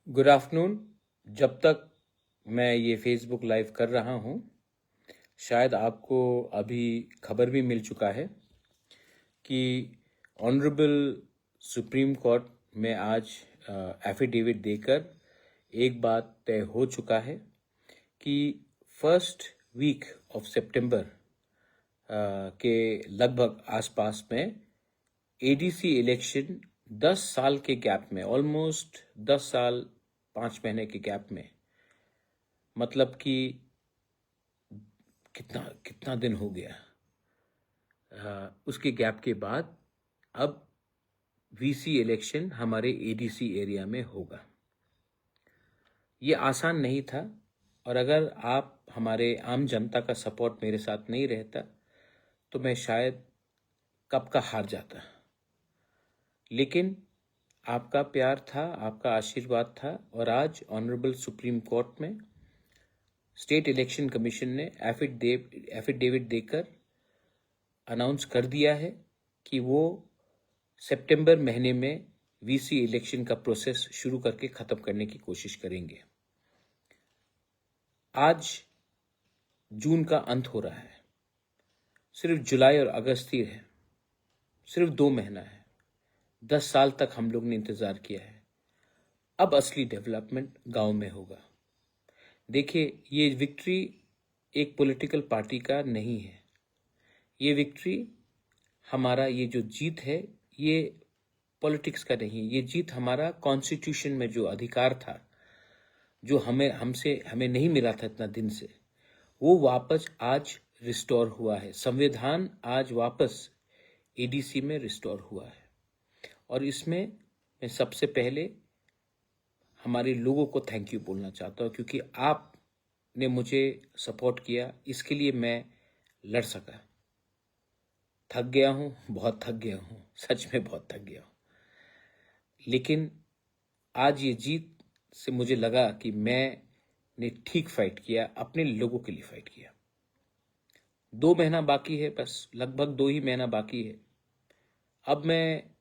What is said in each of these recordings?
Good afternoon. जब तक मैं ये फेसबुक लाइव कर रहा हूँ, शायद आपको अभी खबर भी मिल चुका है कि ऑनरेबल सुप्रीम कोर्ट में आज एफिडेविट देकर एक बात तय हो चुका है कि फर्स्ट वीक ऑफ सितंबर के लगभग आसपास में एडीसी इलेक्शन 10 साल के गैप में, ऑलमोस्ट 10 साल 5 महीने के गैप में, मतलब कि कितना कितना दिन हो गया, उसके गैप के बाद अब वीसी इलेक्शन हमारे एडीसी एरिया में होगा। ये आसान नहीं था, और अगर आप हमारे आम जनता का सपोर्ट मेरे साथ नहीं रहता तो मैं शायद कब का हार जाता। लेकिन आपका प्यार था, आपका आशीर्वाद था, और आज ऑनरेबल सुप्रीम कोर्ट में स्टेट इलेक्शन कमीशन ने एफिडेविट देकर अनाउंस कर दिया है कि वो सितंबर महीने में वीसी इलेक्शन का प्रोसेस शुरू करके ख़त्म करने की कोशिश करेंगे। आज जून का अंत हो रहा है, सिर्फ जुलाई और अगस्त ही है, सिर्फ 2 महीना है। 10 साल तक हम लोग ने इंतज़ार किया है। अब असली डेवलपमेंट गांव में होगा। देखिए, ये विक्ट्री एक पॉलिटिकल पार्टी का नहीं है। ये विक्ट्री, हमारा ये जो जीत है, ये पॉलिटिक्स का नहीं है। ये जीत हमारा कॉन्स्टिट्यूशन में जो अधिकार था, जो हमें नहीं मिला था इतना दिन से, वो वापस आज रिस्टोर हुआ है। संविधान आज वापस एडीसी में रिस्टोर हुआ है, और इसमें मैं सबसे पहले हमारे लोगों को थैंक यू बोलना चाहता हूँ, क्योंकि आपने मुझे सपोर्ट किया। इसके लिए मैं लड़ सका। थक गया हूँ, बहुत थक गया हूँ, सच में बहुत थक गया हूँ। लेकिन आज ये जीत से मुझे लगा कि मैंने ठीक फाइट किया, अपने लोगों के लिए फाइट किया। 2 महीना बाकी है, बस लगभग 2 ही महीना बाकी है। अब मैं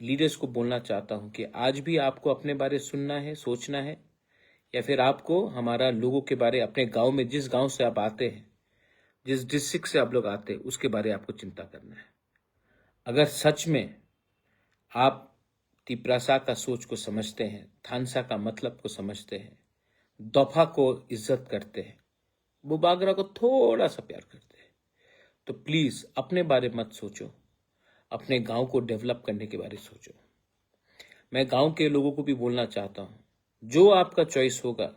लीडर्स को बोलना चाहता हूं कि आज भी आपको अपने बारे सुनना है, सोचना है, या फिर आपको हमारा लोगों के बारे, अपने गांव में, जिस गांव से आप आते हैं, जिस डिस्ट्रिक्ट से आप लोग आते हैं, उसके बारे आपको चिंता करना है। अगर सच में आप तिपरासा का सोच को समझते हैं, थानसा का मतलब को समझते हैं, दफा को इज्जत करते हैं, बुबागरा को थोड़ा सा प्यार करते हैं, तो प्लीज अपने बारे मत सोचो, अपने गांव को डेवलप करने के बारे सोचो। मैं गांव के लोगों को भी बोलना चाहता हूं, जो आपका चॉइस होगा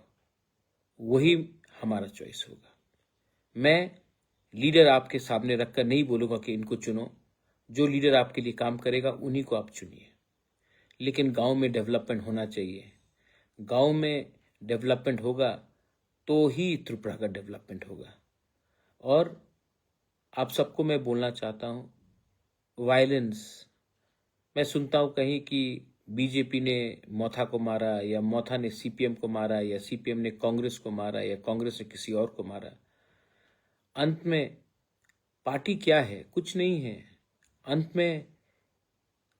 वही हमारा चॉइस होगा। मैं लीडर आपके सामने रखकर नहीं बोलूंगा कि इनको चुनो। जो लीडर आपके लिए काम करेगा उन्हीं को आप चुनिए। लेकिन गांव में डेवलपमेंट होना चाहिए। गांव में डेवलपमेंट होगा तो ही त्रिपुरा का डेवलपमेंट होगा। और आप सबको मैं बोलना चाहता हूं, वायलेंस, मैं सुनता हूं कहीं कि बीजेपी ने मोथा को मारा, या मोथा ने सीपीएम को मारा, या सीपीएम ने कांग्रेस को मारा, या कांग्रेस ने किसी और को मारा। अंत में पार्टी क्या है? कुछ नहीं है। अंत में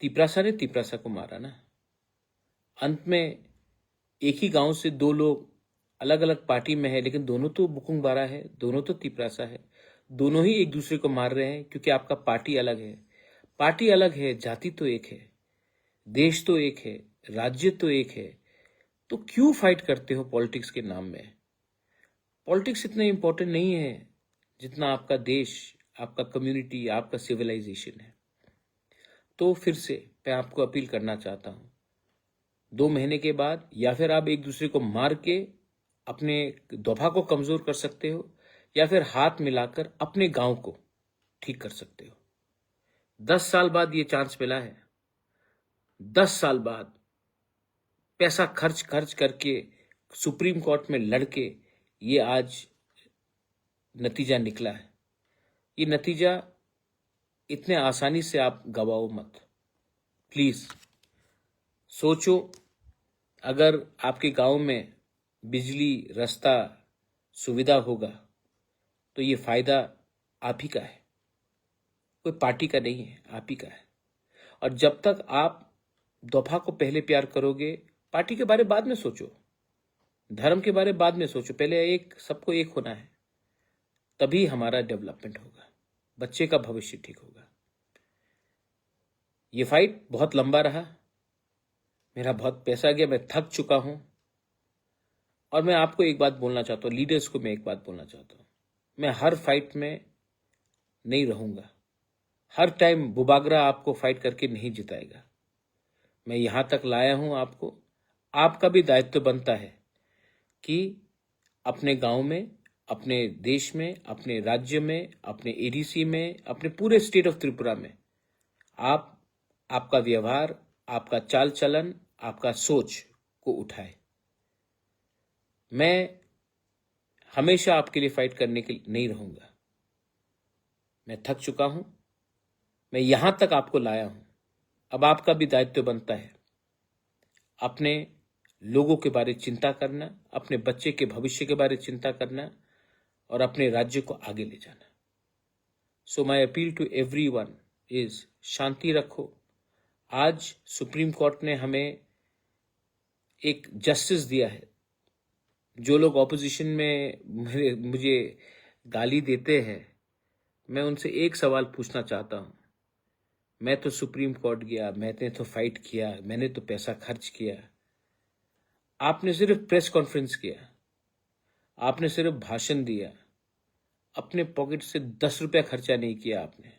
तिपरासा ने तिपरासा को मारा ना। अंत में एक ही गांव से 2 लोग अलग अलग पार्टी में है, लेकिन दोनों तो बुकुंग बारा है, दोनों तो तिपरासा है। दोनों ही एक दूसरे को मार रहे हैं, क्योंकि आपका पार्टी अलग है। पार्टी अलग है, जाति तो एक है, देश तो एक है, राज्य तो एक है। तो क्यों फाइट करते हो पॉलिटिक्स के नाम में? पॉलिटिक्स इतना इंपॉर्टेंट नहीं है जितना आपका देश, आपका कम्युनिटी, आपका सिविलाइजेशन है। तो फिर से मैं आपको अपील करना चाहता हूं, 2 महीने के बाद या फिर आप एक दूसरे को मार के अपने दफा को कमजोर कर सकते हो, या फिर हाथ मिलाकर अपने गांव को ठीक कर सकते हो। 10 साल बाद ये चांस मिला है। 10 साल बाद पैसा खर्च खर्च करके सुप्रीम कोर्ट में लड़के ये आज नतीजा निकला है। ये नतीजा इतने आसानी से आप गवाओ मत। प्लीज सोचो, अगर आपके गांव में बिजली, रास्ता, सुविधा होगा तो ये फायदा आप ही का है, कोई पार्टी का नहीं है, आप ही का है। और जब तक आप दफा को पहले प्यार करोगे, पार्टी के बारे में बाद में सोचो, धर्म के बारे में बाद में सोचो, पहले सबको एक होना है, तभी हमारा डेवलपमेंट होगा, बच्चे का भविष्य ठीक होगा। ये फाइट बहुत लंबा रहा, मेरा बहुत पैसा गया, मैं थक चुका हूं। और मैं आपको एक बात बोलना चाहता हूं, लीडर्स को मैं एक बात बोलना चाहता हूं, मैं हर फाइट में नहीं रहूंगा, हर टाइम बुबागरा आपको फाइट करके नहीं जिताएगा। मैं यहां तक लाया हूं आपको, आपका भी दायित्व बनता है कि अपने गांव में, अपने देश में, अपने राज्य में, अपने एडीसी में, अपने पूरे स्टेट ऑफ त्रिपुरा में आपका व्यवहार, आपका चाल चलन, आपका सोच को उठाए। मैं हमेशा आपके लिए फाइट करने के लिए नहीं रहूंगा, मैं थक चुका हूं, मैं यहां तक आपको लाया हूं, अब आपका भी दायित्व बनता है अपने लोगों के बारे में चिंता करना, अपने बच्चे के भविष्य के बारे में चिंता करना और अपने राज्य को आगे ले जाना। So my appeal to everyone is शांति रखो। आज सुप्रीम कोर्ट ने हमें एक जस्टिस दिया है। जो लोग ऑपोजिशन में मुझे गाली देते हैं, मैं उनसे एक सवाल पूछना चाहता हूं। मैं तो सुप्रीम कोर्ट गया, मैंने तो फाइट किया, मैंने तो पैसा खर्च किया, आपने सिर्फ प्रेस कॉन्फ्रेंस किया, आपने सिर्फ भाषण दिया, अपने पॉकेट से 10 रुपया खर्चा नहीं किया आपने।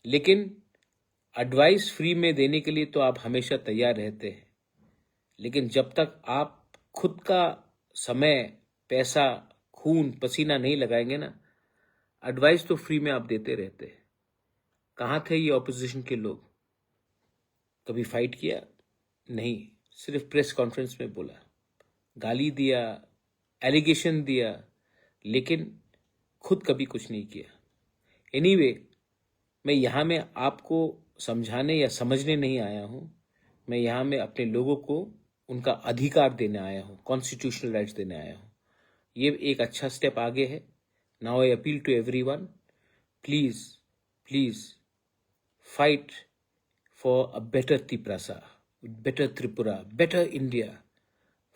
लेकिन एडवाइस फ्री में देने के लिए तो आप हमेशा तैयार रहते हैं, लेकिन जब तक आप खुद का समय, पैसा, खून पसीना नहीं लगाएंगे ना, एडवाइस तो फ्री में आप देते रहते हैं। कहाँ थे ये ऑपोजिशन के लोग? कभी फाइट किया? नहीं, सिर्फ प्रेस कॉन्फ्रेंस में बोला, गाली दिया, एलिगेशन दिया, लेकिन खुद कभी कुछ नहीं किया। एनीवे, मैं यहाँ में आपको समझाने या समझने नहीं आया हूँ, मैं यहाँ में अपने लोगों को उनका अधिकार देने आया हूँ, कॉन्स्टिट्यूशनल राइट्स देने आया हूँ। ये एक अच्छा स्टेप आगे है। Now I appeal to everyone, please please fight for a better Tiprasa, better Tripura, better India.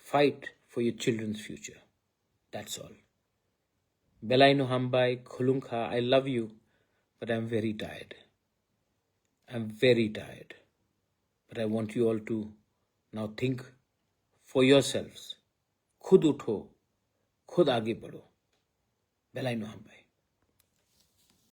Fight for your children's future. That's all. Belaino Hambai, Khulunkha, I love you, but I'm very tired. I'm very tired. But I want you all to now think for yourselves. खुद उठो, खुद आगे बढ़ो। Belaino Hambai.